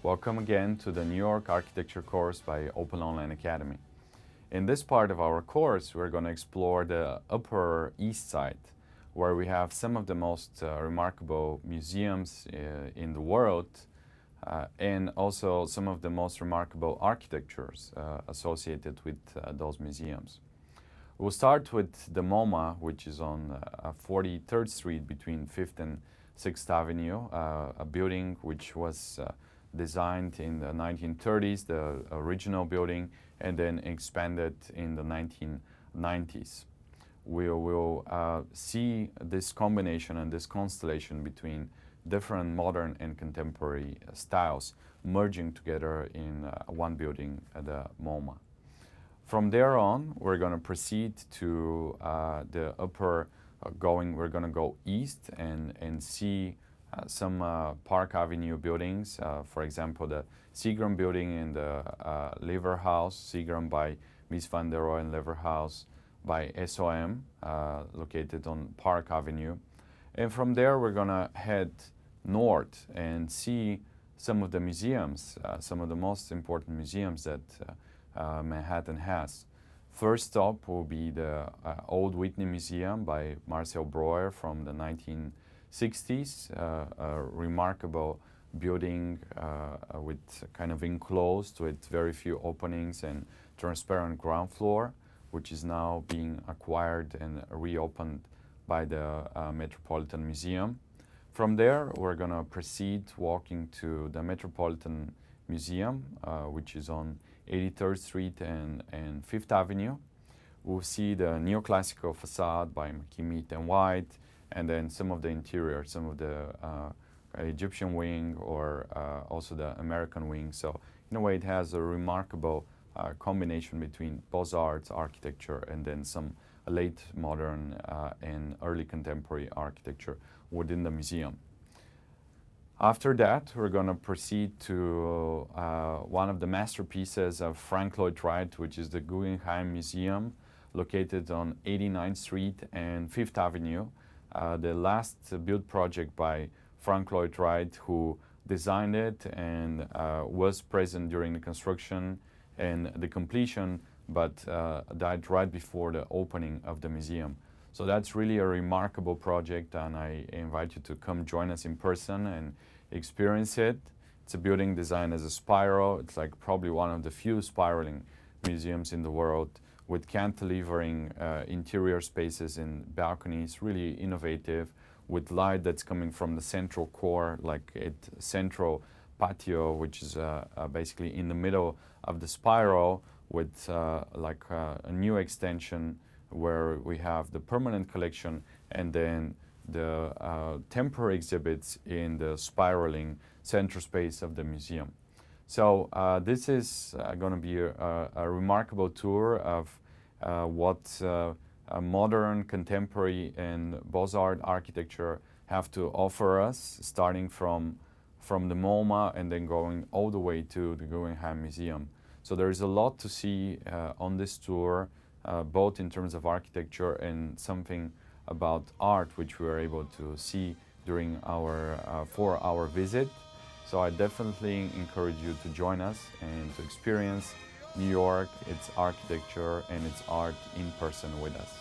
Welcome again to the New York Architecture course by Open Online Academy. In this part of our course, we're going to explore the Upper East Side, where we have some of the most remarkable museums in the world, and also some of the most remarkable architectures associated with those museums. We'll start with the MoMA, which is on 43rd Street between 5th and 6th Avenue, a building which was designed in the 1930s, the original building, and then expanded in the 1990s. We will see this combination and this constellation between different modern and contemporary styles merging together in one building at the MoMA. From there on, we're going to proceed to the upper we're going to go east and see some Park Avenue buildings, for example, the Seagram building in the Lever House, Seagram by Mies van der Rohe and Lever House by SOM, located on Park Avenue. And from there, we're going to head north and see some of the museums, some of the most important museums that Manhattan has. First stop will be the Old Whitney Museum by Marcel Breuer from the 1960s, a remarkable building with kind of enclosed with very few openings and transparent ground floor, which is now being acquired and reopened by the Metropolitan Museum. From there, we're going to proceed walking to the Metropolitan Museum, which is on 83rd Street and 5th Avenue. We'll see the neoclassical facade by McKee, and White, and then some of the interior, some of the Egyptian wing or also the American wing. So in a way, it has a remarkable combination between Beaux-Arts architecture and then some late modern and early contemporary architecture within the museum. After that, we're going to proceed to one of the masterpieces of Frank Lloyd Wright, which is the Guggenheim Museum, located on 89th Street and 5th Avenue. The last built project by Frank Lloyd Wright, who designed it and was present during the construction and the completion, but died right before the opening of the museum. So that's really a remarkable project, and I invite you to come join us in person and experience it. It's a building designed as a spiral. It's like probably one of the few spiraling museums in the world, with cantilevering interior spaces and balconies, really innovative, with light that's coming from the central core, like a central patio, which is basically in the middle of the spiral, with like a new extension where we have the permanent collection and then the temporary exhibits in the spiraling center space of the museum. So this is going to be a remarkable tour of what a modern, contemporary, and Beaux-Arts architecture have to offer us, starting from the MoMA and then going all the way to the Guggenheim Museum. So there is a lot to see on this tour, both in terms of architecture and something about art, which we were able to see during our 4-hour visit. So I definitely encourage you to join us and to experience New York, its architecture, and its art in person with us.